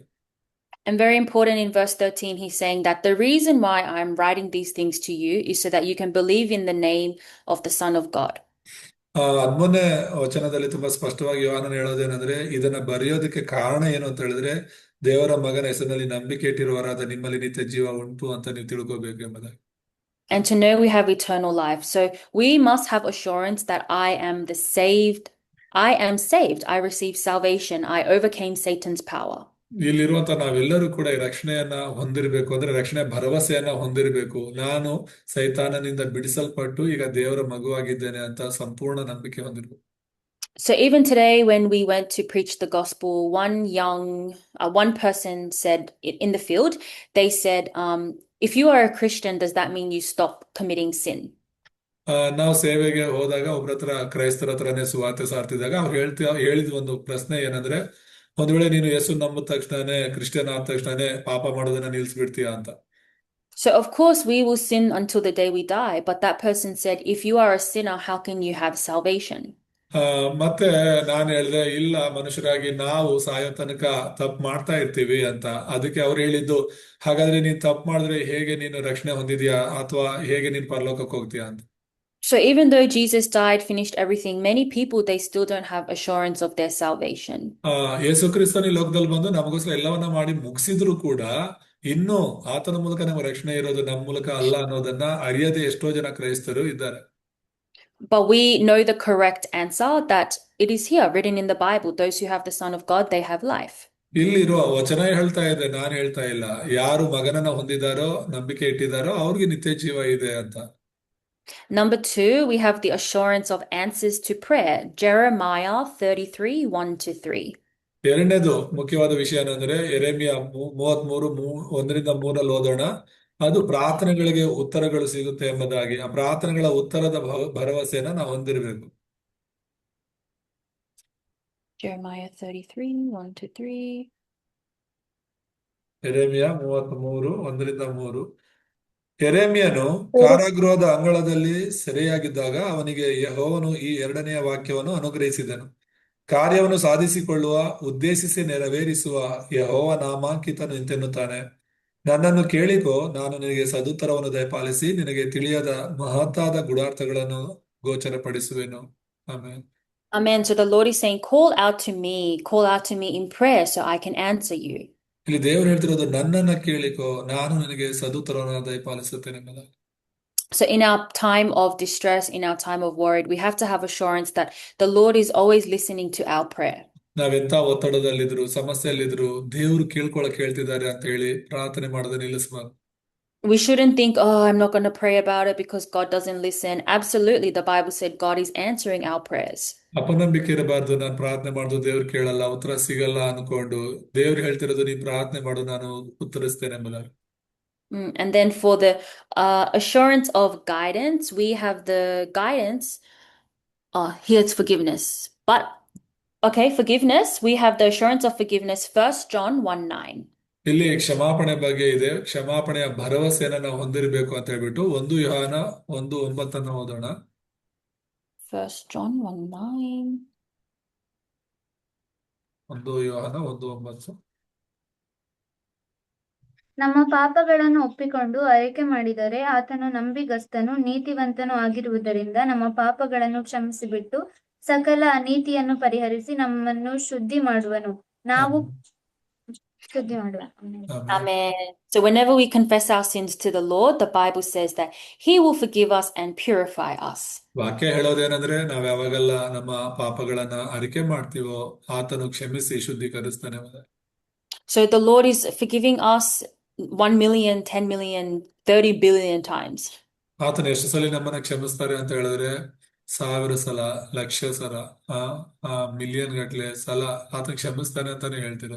And very important in verse 13, he's saying that the reason why I'm writing these things to you is so that you can believe in the name of the Son of God.
13ನೇ ವಚನದಲ್ಲಿ ತುಂಬಾ ಸ್ಪಷ್ಟವಾಗಿ ಯೋಹಾನನು ಹೇಳೋದೇನಂದ್ರೆ ಇದನ್ನ ಬರೆಯೋದಕ್ಕೆ ಕಾರಣ ಏನು ಅಂತ ಹೇಳಿದ್ರೆ ದೇವರ ಮಗನ ಹೆಸರಿನಲ್ಲಿ ನಂಬಿಕೆ ಇಟ್ಟಿರುವವರಾದ ನಿಮ್ಮಲ್ಲಿ ನಿತ್ಯ ಜೀವ ಉಂಟು ಅಂತ ನೀವು ತಿಳ್ಕೋಬೇಕು ಎಂಬುದಾಗಿ.
And to know we have eternal life. So we must have assurance that I am saved. I received salvation. I overcame Satan's power.
ಇಲ್ಲಿರುವಂತ ನಾವೆಲ್ಲರೂ ಕೂಡ ಈ ರಕ್ಷಣೆಯನ್ನ ಹೊಂದಿರಬೇಕು, ಅಂದ್ರೆ ರಕ್ಷಣೆ ಭರವಸೆಯನ್ನ ಹೊಂದಿರಬೇಕು. ನಾನು ಸೈತಾನನಿಂದ ಬಿಡಿಸಲ್ಪಟ್ಟು ಈಗ ದೇವರ ಮಗುವಾಗಿದ್ದೇನೆ ಅಂತ ಸಂಪೂರ್ಣ ನಂಬಿಕೆ ಹೊಂದಿರಬೇಕು.
So even today, when we went to preach the gospel, one person said in the field, they said, if you are a Christian, does that mean you stop committing sin?
ನಾವು ಸೇವೆಗೆ ಹೋದಾಗ ಒಬ್ರ ಕ್ರೈಸ್ತರ ಹತ್ರನೇ ಸುವಾರ್ತೆ ಸಾರ್ತಿದಾಗ ಅವ್ರು ಹೇಳಿದ ಒಂದು ಪ್ರಶ್ನೆ ಏನಂದ್ರೆ, ಒಂದ್ ವೇಳೆ ನೀನು ಯೇಸು ನಂಬಿದ ತಕ್ಷಣನೇ ಕ್ರಿಶ್ಚಿಯನ್ ಆದ ತಕ್ಷಣನೇ ಪಾಪ ಮಾಡೋದನ್ನ ನಿಲ್ಸ್ಬಿಡ್ತೀಯಾ ಅಂತ.
So of course we will sin until the day we die, but that person said, if you are a sinner, how can you have salvation?
ಮತ್ತೆ ನಾನು ಹೇಳಿದೆ, ಇಲ್ಲ, ಮನುಷ್ಯರಾಗಿ ನಾವು ಸಾಯೋ ತನಕ ತಪ್ಪು ಮಾಡ್ತಾ ಇರ್ತೀವಿ ಅಂತ. ಅದಕ್ಕೆ ಅವ್ರು ಹೇಳಿದ್ದು, ಹಾಗಾದ್ರೆ ನೀನ್ ತಪ್ಪು ಮಾಡಿದ್ರೆ ಹೇಗೆ ನೀನು ರಕ್ಷಣೆ ಹೊಂದಿದ್ಯಾ ಅಥವಾ ಹೇಗೆ ನೀನ್ ಪರಲೋಕಕ್ಕೆ ಹೋಗ್ತೀಯಾ ಅಂತ.
So even though Jesus died, finished everything, many people, they still don't have assurance of their salvation.
ಯೇಸು ಕ್ರಿಸ್ತನ ಈ ಲೋಕದಲ್ಲಿ ಬಂದು ನಮಗೋಸ್ಕರ ಎಲ್ಲವನ್ನ ಮಾಡಿ ಮುಗಿಸಿದ್ರು ಕೂಡ ಇನ್ನು ಆತನ ಮೂಲಕ ನಮಗೆ ರಕ್ಷಣೆ ಇರೋದು ನಮ್ಮ ಮೂಲಕ ಅಲ್ಲ ಅನ್ನೋದನ್ನ ಅರಿಯದೆ ಎಷ್ಟೋ ಜನ ಕ್ರೈಸ್ತರು ಇದ್ದಾರೆ.
But we know the correct answer, that it is here written in the Bible. Those who have the Son of God, they have life.
ಇಲ್ಲಿರುವ ವಚನ ಹೇಳ್ತಾ ಇದೆ, ನಾನು ಹೇಳ್ತಾ ಇಲ್ಲ. ಯಾರು ಮಗನನ್ನ ಹೊಂದಿದಾರೋ, ನಂಬಿಕೆ ಇಟ್ಟಿದಾರೋ ಅವ್ರಿಗೆ ನಿತ್ಯ ಜೀವ ಇದೆ ಅಂತ.
Number 2, we have the assurance of answers to prayer. Jeremiah 33, 1-3.
ಎರಡನೇದು ಮುಖ್ಯವಾದ ವಿಷಯ ಏನಂದ್ರೆ ಯೆರೆಮೀಯ 33, 1-3 ಓದೋಣ. ಅದು ಪ್ರಾರ್ಥನೆಗಳಿಗೆ ಉತ್ತರಗಳು ಸಿಗುತ್ತೆ ಎಂಬುದಾಗಿ. ಆ ಪ್ರಾರ್ಥನೆಗಳ ಉತ್ತರದ ಭರವಸೆಯನ್ನ ನಾವು ಹೊಂದಿರಬೇಕು.
Jeremiah 33, 1-3.
ಯೆರೆಮೀಯ 33, 1-3. ಯೆರೆಮೀಯನು ಕಾರಾಗೃಹದ ಅಂಗಳದಲ್ಲಿ ಸೆರೆಯಾಗಿದ್ದಾಗ ಅವನಿಗೆ ಯೆಹೋವನು ಈ ಎರಡನೆಯ ವಾಕ್ಯವನ್ನು ಅನುಗ್ರಹಿಸಿದನು. ಕಾರ್ಯವನ್ನು ಸಾಧಿಸಿಕೊಳ್ಳುವ, ಉದ್ದೇಶಿಸಿ ನೆರವೇರಿಸುವ ಯೆಹೋವ ನಾಮಾಂಕಿತನು ಇಂತೆನ್ನುತ್ತಾನೆ, ನನ್ನನ್ನು ಕೇಳಿಕೋ, ನಾನು ನಿನಗೆ ಸದುತ್ತರವನ್ನು ದಯಪಾಲಿಸಿ ನಿನಗೆ ತಿಳಿಯದ ಮಹತ್ತಾದ ಗುಡಾರ್ಥಗಳನ್ನು ಗೋಚರಪಡಿಸುವೆನು. Amen.
Amen. So the Lord is saying, call out to me in prayer so I can answer you.
ಇಲ್ಲಿ ದೇವರು ಹೇಳ್ತಿರೋದು, ನನ್ನನ್ನ ಕೇಳಿಕೋ, ನಾನು ನಿನಗೆ ಸದುತ್ತರವನ್ನು ದಯಪಾಲಿಸುತ್ತೇನೆ ಎಂಬುದಾಗಿ.
So in our time of distress, in our time of worry, we have to have assurance that the Lord is always listening to our prayer.
ನಾವೆಂತ ಒತ್ತಡದಲ್ಲಿದ್ರು, ಸಮಸ್ಯೆಯಲ್ಲಿದ್ರು ದೇವರು ಕೇಳ್ತಿದ್ದಾರೆ ಅಂತ ಹೇಳಿ ಪ್ರಾರ್ಥನೆ ಮಾಡೋದು ನಿಲ್ಲಿಸಬಾರ್ದು.
We shouldn't think, oh, I'm not going to pray about it because God doesn't listen. Absolutely, the Bible said God is answering our prayers.
ಅಪನಂಬಿಕೆ ಇರಬಾರ್ದು. ನಾನು ಪ್ರಾರ್ಥನೆ ಮಾಡೋದು ದೇವ್ರು ಕೇಳಲ್ಲ, ಉತ್ತರ ಸಿಗಲ್ಲ ಅನ್ಕೊಂಡು ದೇವ್ರು ಹೇಳ್ತಿರೋದು ನೀ ಪ್ರಾರ್ಥನೆ ಮಾಡು, ನಾನು ಉತ್ತರಿಸ್ತೇನೆ ಎಂಬುದಾಗಿ.
And then for the assurance of guidance, we have the guidance. Here's forgiveness. But okay, forgiveness. We have the assurance of forgiveness. 1 John 1:9.
ಇಲ್ಲಿ ಕ್ಷಮಾಪಣೆ ಬಗ್ಗೆ ಇದೆ. ಕ್ಷಮಾಪಣೆಯ ಭರವಸೆಯನ್ನ ನಾವು ಹೊಂದಿರಬೇಕು ಅಂತ ಹೇಳ್ಬಿಟ್ಟು 1 ಯೋಹಾನ 1:9 ಓದೋಣ.
1 John 1:9.
1 ಯೋಹಾನ 1:9.
ನಮ್ಮ ಪಾಪಗಳನ್ನು ಒಪ್ಪಿಕೊಂಡು ಅರಿಕೆ ಮಾಡಿದರೆ ಆತನು ನಂಬಿಗಸ್ತನು ನೀತಿವಂತನು ಆಗಿರುವುದರಿಂದ ನಮ್ಮ ಪಾಪಗಳನ್ನು ಕ್ಷಮಿಸಿಬಿಟ್ಟು ಸಕಲ ಅನೀತಿಯನ್ನು ಪರಿಹರಿಸಿ ನಮ್ಮನ್ನು ಶುದ್ಧಿ ಮಾಡುವನು. ನಾವು ಶುದ್ಧಿ ಮಾಡುವ.
Amen. So whenever we confess our sins to the Lord, the Bible says that He will forgive us and purify us.
ವಾಕ್ಯ ಹೇಳೋದೇನಂದ್ರೆ ನಾವ್ ಯಾವಾಗೆಲ್ಲ ನಮ್ಮ ಪಾಪಗಳನ್ನ ಅರಿಕೆ ಮಾಡ್ತೀವೋ ಆತನು ಕ್ಷಮಿಸಿ ಶುದ್ಧೀಕರಿಸ್ತಾನೆ.
So the Lord is forgiving us 1 million, 10 million, 30 billion times.
ಆತನು ಎಷ್ಟು ಸಲ ನಮ್ಮನ್ನ ಕ್ಷಮಿಸ್ತಾರೆ ಅಂತ ಹೇಳಿದ್ರೆ 1000 ಸಲ, 1,00,000 ಸಲ, ಮಿಲಿಯನ್ ಗಟ್ಲೆ ಸಲ ಆತನು ಕ್ಷಮಿಸ್ತಾನೆ ಅಂತಾನೆ ಹೇಳ್ತಿರ.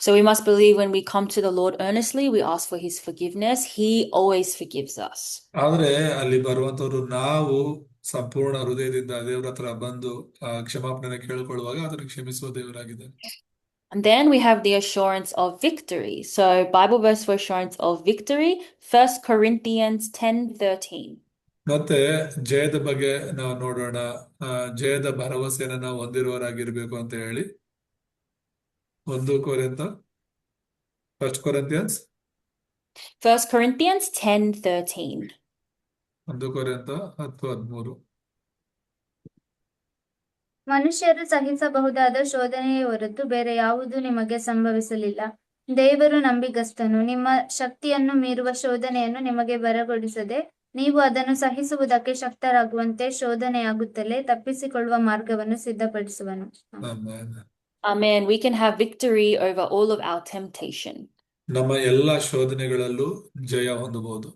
So we must believe when we come to the Lord earnestly, we ask for His forgiveness. He always forgives us.
ಆದ್ರೆ ಅಲ್ಲಿ ಬರುವಂತವ್ರು ನಾವು ಸಂಪೂರ್ಣ ಹೃದಯದಿಂದ ದೇವರ ಹತ್ರ ಬಂದು ಕ್ಷಮಾಪಣೆ ಕೇಳಿಕೊಳ್ಳುವಾಗ ಆತನು ಕ್ಷಮಿಸುವ ದೇವರಾಗಿದ್ದಾನೆ.
And then we have the assurance of victory. So Bible verse for assurance of victory, 1 Corinthians 10:13.
ಮತ್ತೆ ಜಯದ ಬಗ್ಗೆ ನಾವು ನೋಡೋಣ. ಜಯದ ಭರವಸೆಯನ್ನು ನಾವು ಹೊಂದಿರುವವರಾಗಿರ್ಬೇಕು ಅಂತ ಹೇಳಿ 1 Corinthians
10:13.
1 ಕೊರಿಂಥ 10:13.
ಮನುಷ್ಯರು ಸಹಿಸಬಹುದಾದ ಶೋಧನೆಯ ಹೊರತು ಬೇರೆ ಯಾವುದೂ ನಿಮಗೆ ಸಂಭವಿಸಲಿಲ್ಲ. ದೇವರು ನಂಬಿಗಸ್ತನು, ನಿಮ್ಮ ಶಕ್ತಿಯನ್ನು ಮೀರುವ ಶೋಧನೆಯನ್ನು ನಿಮಗೆ ಬರಗೊಡಿಸದೆ ನೀವು ಅದನ್ನು ಸಹಿಸುವುದಕ್ಕೆ ಶಕ್ತರಾಗುವಂತೆ ಶೋಧನೆಯಾಗುತ್ತಲೇ ತಪ್ಪಿಸಿಕೊಳ್ಳುವ ಮಾರ್ಗವನ್ನು ಸಿದ್ಧಪಡಿಸುವನು.
Amen. We can have victory over all of our temptation.
ನಮ್ಮ ಎಲ್ಲಾ ಶೋಧನೆಗಳಲ್ಲೂ ಜಯ ಹೊಂದಬಹುದು.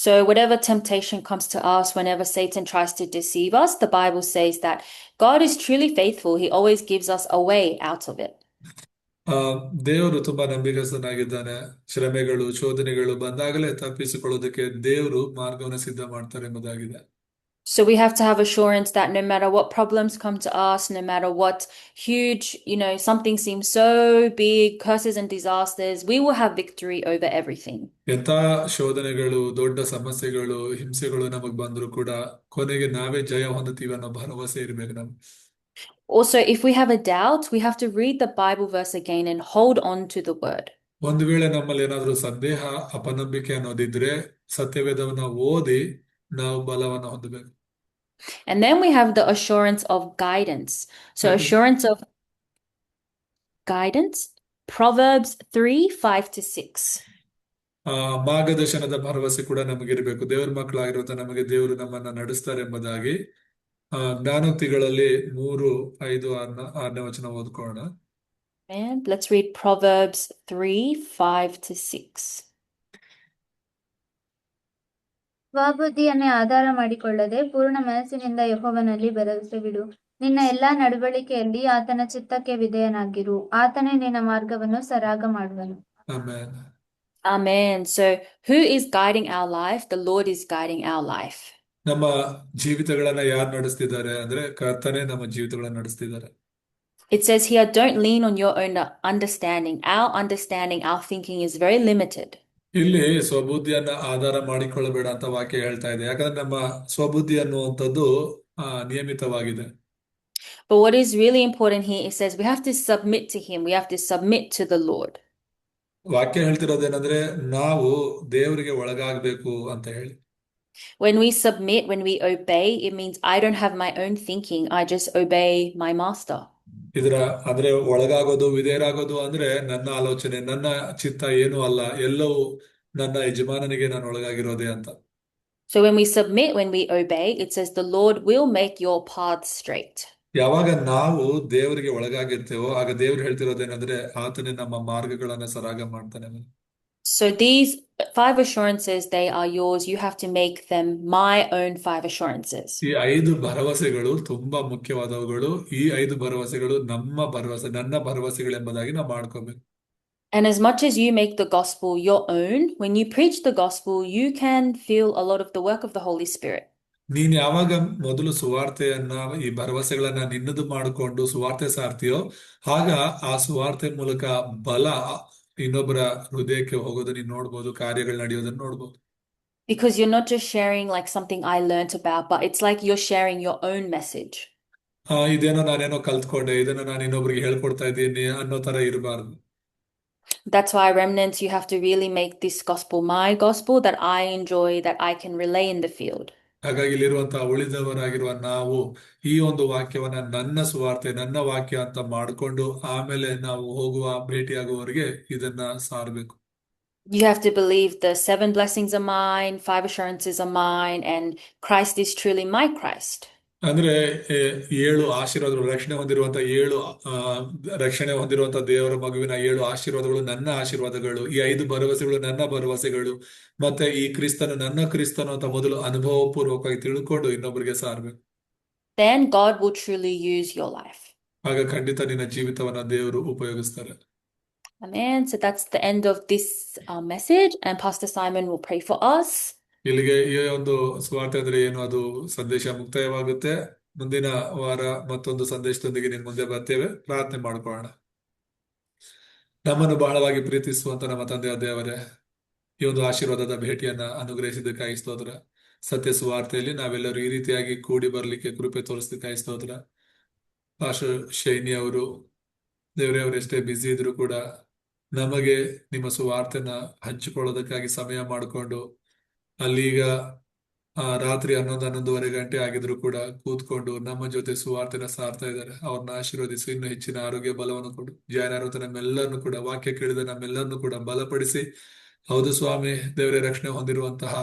So whatever temptation comes to us, whenever Satan tries to deceive us, the Bible says that God is truly faithful. He always gives us a way out of it.
ದೇವರು ತುಂಬಾ ನಂಬಿಗಸ್ತನಾಗಿದ್ದಾನೆ. ಶ್ರಮೆಗಳು, ಶೋಧನೆಗಳು ಬಂದಾಗಲೇ ತಪ್ಪಿಸಿಕೊಳ್ಳೋದಕ್ಕೆ ದೇವರು ಮಾರ್ಗವನ್ನು ಸಿದ್ಧ ಮಾಡ್ತಾರೆ ಎಂಬುದಾಗಿದೆ.
So we have to have assurance that no matter what problems come to us, no matter what huge, something seems so big, curses and disasters, we will have victory over everything.
ಎಂತ ಶೋಧನೆಗಳು, ದೊಡ್ಡ ಸಮಸ್ಯೆಗಳು, ಹಿಂಸೆಗಳು ನಮಗ್ ಬಂದ್ರು ಕೂಡ ಕೊನೆಗೆ ನಾವೇ ಜಯ ಹೊಂದುತ್ತೀವಿ ಅನ್ನೋ ಭರವಸೆ ಇರ್ಬೇಕು ನಮ್ಗೆ.
Also, if we have a doubt, we have to read the Bible verse again and hold on to the word.
ಒಂದು ವೇಳೆ ನಮ್ಮಲ್ಲಿ ಏನಾದ್ರೂ ಸಂದೇಹ, ಅಪನಂಬಿಕೆ ಅನ್ನೋದಿದ್ರೆ ಸತ್ಯವೇದವನ್ನ ಓದಿ ನಾವು ಬಲವನ್ನ ಹೊಂದಬೇಕು.
And then we have the assurance of guidance. So assurance of guidance, Proverbs 3, 5 to 6.
ಮಾರ್ಗದರ್ಶನದ ಭರವಸೆ ಕೂಡ ನಮಗಿರಬೇಕು. ದೇವರ ಮಕ್ಕಳಾಗಿರುವಂತ ನಮಗೆ ದೇವರು ನಮ್ಮನ್ನ ನಡೆಸ್ತಾರೆ ಎಂಬುದಾಗಿ ಜ್ಞಾನೋಕ್ತಿಗಳಲ್ಲಿ 3, 5, 6ನೇ ವಚನ ಓದ್ಕೊಳ್ಳೋಣ.
And let's read Proverbs 3, 5 to 6.
ಸ್ವಬುದ್ಧಿಯನ್ನೇ ಆಧಾರ ಮಾಡಿಕೊಳ್ಳದೆ ಪೂರ್ಣ ಮನಸ್ಸಿನಿಂದ ಯೆಹೋವನಲ್ಲಿ ಭರವಸೆ ಬಿಡು. ನಿನ್ನ ಎಲ್ಲಾ ನಡವಳಿಕೆಯಲ್ಲಿ ಆತನ ಚಿತ್ತಕ್ಕೆ ವಿಧೇಯನಾಗಿರು. ಆತನೇ ನಿನ್ನ ಮಾರ್ಗವನ್ನು ಸರಾಗ ಮಾಡುವನು.
ಆಮೇನ್.
Amen. So, who is guiding our life? The Lord is guiding our life.
ನಮ್ಮ ಜೀವಿತಗಳನ್ನ ಯಾರು ನಡೆಸ್ತಿದ್ದಾರೆ ಅಂದ್ರೆ ಕರ್ತನೇ ನಮ್ಮ ಜೀವಿತಗಳನ್ನ ನಡೆಸ್ತಿದ್ದಾರೆ.
It says here, don't lean on your own understanding. Our thinking is very limited.
ಇಲ್ಲಿ ಸ್ವಬುದ್ಧಿಯನ್ನ ಆಧಾರ ಮಾಡಿಕೊಳ್ಳಬೇಡ ಅಂತ ವಾಕ್ಯ ಹೇಳ್ತಾ ಇದೆ. ಯಾಕಂದ್ರೆ ನಮ್ಮ ಸ್ವಬುದ್ಧಿ ಅನ್ನುವಂಥದ್ದು ನಿಯಮಿತವಾಗಿದೆ.
But what is really important here, it says we have to submit to Him. We have to submit to the Lord.
ವಾಕ್ಯ ಹೇಳ್ತಿರೋದೇನಂದ್ರೆ ನಾವು ದೇವರಿಗೆ ಒಳಗಾಗಬೇಕು ಅಂತ ಹೇಳಿ.
When we submit, when we obey, it means I don't have my own thinking. I just obey my master.
ಇದರ ಅಂದ್ರೆ ಒಳಗಾಗೋದು, ವಿಧೇಯರಾಗೋದು ಅಂದ್ರೆ ನನ್ನ ಆಲೋಚನೆ, ನನ್ನ ಚಿತ್ತ ಏನೂ ಅಲ್ಲ, ಎಲ್ಲವೂ ನನ್ನ ಯಜಮಾನನಿಗೆ ನಾನು ಒಳಗಾಗಿರೋದೇ ಅಂತ.
So when we submit, when we obey, it says the Lord will make your path straight.
ಯಾವಾಗ ನಾವು ದೇವರಿಗೆ ಒಳಗಾಗಿರ್ತೇವೋ ಆಗ ದೇವ್ರು ಹೇಳ್ತಿರೋದೇನಂದ್ರೆ ಆತನೇ ನಮ್ಮ ಮಾರ್ಗಗಳನ್ನ ಸರಾಗ ಮಾಡ್ತಾನೆ.
So these 5 assurances, they are yours. You have to make them my own 5 assurances.
ಈ 5 ಭರವಸೆಗಳು ತುಂಬಾ ಮುಖ್ಯವಾದವುಗಳು. ಈ 5 ಭರವಸೆಗಳು ನಮ್ಮ ಭರವಸೆ, ನನ್ನ ಭರವಸೆಗಳೆಂಬುದಾಗಿ ನಾವು ಮಾಡ್ಕೋಬೇಕು.
And as much as you make the gospel your own, when you preach the gospel, you can feel a lot of the work of the Holy Spirit.
ನೀನ್ ಯಾವಾಗ ಮೊದಲು ಸುವಾರ್ತೆಯನ್ನ, ಈ ಭರವಸೆಗಳನ್ನ ನಿನ್ನದು ಮಾಡಿಕೊಂಡು ಸುವಾರ್ತೆ ಸಾರ್ತೀಯೋ ಆಗ ಆ ಸುವಾರ್ತೆ ಮೂಲಕ ಬಲ ಇನ್ನೊಬ್ಬರ ಹೃದಯಕ್ಕೆ ಹೋಗೋದು ನೀನ್ ನೋಡ್ಬೋದು, ಕಾರ್ಯಗಳು ನಡೆಯೋದನ್ನ ನೋಡ್ಬೋದು.
Because you're not just sharing like something I learnt about, but it's like you're sharing your own message.
ಇದೇನೋ ನಾನೇನೋ ಕಲ್ತ್ಕೊಂಡೆ, ಇದನ್ನ ನಾನು ಇನ್ನೊಬ್ರಿಗೆ ಹೇಳ್ಕೊಡ್ತಾ ಇದ್ದೀನಿ ಅನ್ನೋ ತರ ಇರಬಾರ್ದು.
That's why, remnants, you have to really make this gospel my gospel, that I enjoy, that I can relay in the field.
ಹಾಗಾಗಿ ಇಲ್ಲಿರುವಂತಹ ಉಳಿದವರಾಗಿರುವ ನಾವು ಈ ಒಂದು ವಾಕ್ಯವನ್ನ ನನ್ನ ಸುವಾರ್ತೆ, ನನ್ನ ವಾಕ್ಯ ಅಂತ ಮಾಡಿಕೊಂಡು ಆಮೇಲೆ ನಾವು ಹೋಗುವ ಭೇಟಿಯಾಗುವವರಿಗೆ ಇದನ್ನ ಸಾರಬೇಕು.
You have to believe the 7 blessings are mine, 5 assurances are mine, and Christ is truly my Christ.
ಅಂದ್ರೆ 7 ಆಶೀರ್ವಾದಗಳು, ರಕ್ಷಣೆ ಹೊಂದಿರುವಂತ ದೇವರ ಮಗುವಿನ 7 ಆಶೀರ್ವಾದಗಳು ನನ್ನ ಆಶೀರ್ವಾದಗಳು, ಈ 5 ಭರವಸೆಗಳು ನನ್ನ ಭರವಸೆಗಳು, ಮತ್ತೆ ಈ ಕ್ರಿಸ್ತನು ನನ್ನ ಕ್ರಿಸ್ತನು ಅಂತ ಮೊದಲು ಅನುಭವ ಪೂರ್ವಕವಾಗಿ ತಿಳ್ಕೊಂಡು ಇನ್ನೊಬ್ಬರಿಗೆ ಸಾರಬೇಕು.
Then God will truly use your life.
ಆಗ ಖಂಡಿತ ನಿನ್ನ ಜೀವಿತವನ್ನ ದೇವರು ಉಪಯೋಗಿಸ್ತಾರೆ.
Amen. So that's the end of this message, and Pastor Simon will pray for us.
ಇಲ್ಲಿಗೆ ಈ ಒಂದು ಸುವಾರ್ತೆ ಅಂದ್ರೆ ಏನು, ಅದು ಸಂದೇಶ ಮುಕ್ತಾಯವಾಗುತ್ತೆ. ಮುಂದಿನ ವಾರ ಮತ್ತೊಂದು ಸಂದೇಶದೊಂದಿಗೆ ನಿಮ್ ಮುಂದೆ ಬರ್ತೇವೆ. ಪ್ರಾರ್ಥನೆ ಮಾಡ್ಕೊಳ್ಳೋಣ. ನಮ್ಮನ್ನು ಬಹಳವಾಗಿ ಪ್ರೀತಿಸುವಂತ ನಮ್ಮ ತಂದೆಯ ದೇವರೇ, ಈ ಒಂದು ಆಶೀರ್ವಾದದ ಭೇಟಿಯನ್ನ ಅನುಗ್ರಹಿಸಿದ್ದಕ್ಕಾಗಿ ಸ್ತೋತ್ರ. ಸತ್ಯ ಸುವಾರ್ತೆಯಲ್ಲಿ ನಾವೆಲ್ಲರೂ ಈ ರೀತಿಯಾಗಿ ಕೂಡಿ ಬರ್ಲಿಕ್ಕೆ ಕೃಪೆ ತೋರಿಸಿದ್ದಕ್ಕಾಗಿ ಸ್ತೋತ್ರ. ಪಾಸ್ಟರ್ ಶೈನಿ ಅವರು, ದೇವರೇ, ಅವರು ಎಷ್ಟೇ ಬ್ಯುಸಿ ಇದ್ರು ಕೂಡ ನಮಗೆ ನಿಮ್ಮ ಸುವಾರ್ತೆನ ಹಂಚಿಕೊಳ್ಳೋದಕ್ಕಾಗಿ ಸಮಯ ಮಾಡಿಕೊಂಡು ಅಲ್ಲೀಗ ರಾತ್ರಿ 11:30 ಗಂಟೆ ಆಗಿದ್ರು ಕೂಡ ಕೂತ್ಕೊಂಡು ನಮ್ಮ ಜೊತೆ ಸುವಾರ್ತೆನ ಸಾರ್ತಾ ಇದ್ದಾರೆ. ಅವ್ರನ್ನ ಆಶೀರ್ವದಿಸಿ, ಇನ್ನೂ ಹೆಚ್ಚಿನ ಆರೋಗ್ಯ ಬಲವನ್ನು ಕೊಡು. ಜಾಯನಾರುತ್ತ ನಮ್ಮೆಲ್ಲರನ್ನು ಕೂಡ, ವಾಕ್ಯ ಕೇಳಿದ ನಮ್ಮೆಲ್ಲರನ್ನು ಕೂಡ ಬಲಪಡಿಸಿ. ಹೌದು ಸ್ವಾಮಿ, ದೇವರೇ, ರಕ್ಷಣೆ ಹೊಂದಿರುವಂತಹ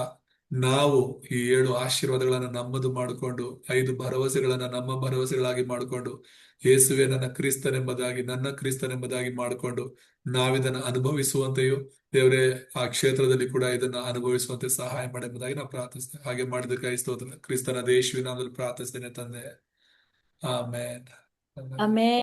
ನಾವು ಈ 7 ಆಶೀರ್ವಾದಗಳನ್ನ ನಮ್ಮದು ಮಾಡಿಕೊಂಡು 5 ಭರವಸೆಗಳನ್ನ ನಮ್ಮ ಭರವಸೆಗಳಾಗಿ ಮಾಡಿಕೊಂಡು ಯೇಸುವೆ ನನ್ನ ಕ್ರಿಸ್ತನೆಂಬುದಾಗಿ, ನನ್ನ ಕ್ರಿಸ್ತನೆಂಬುದಾಗಿ ಮಾಡಿಕೊಂಡು ನಾವಿದನ್ನ ಅನುಭವಿಸುವಂತೆಯೂ ದೇವರೇ ಆ ಕ್ಷೇತ್ರದಲ್ಲಿ ಕೂಡ ಇದನ್ನ ಅನುಭವಿಸುವಂತೆ ಸಹಾಯ ಮಾಡೆಂಬುದಾಗಿ ನಾವು ಪ್ರಾರ್ಥಿಸ್ತೇವೆ. ಹಾಗೆ ಮಾಡಿದ್ದಕ್ಕಾಗಿ ಸ್ತೋತ್ರ. ಕ್ರಿಸ್ತನ ಯೇಸುವಿನ ನಾಮದಲ್ಲಿ ಪ್ರಾರ್ಥಿಸ್ತೇನೆ ತಂದೆ. ಆಮೇನ್.
Amen.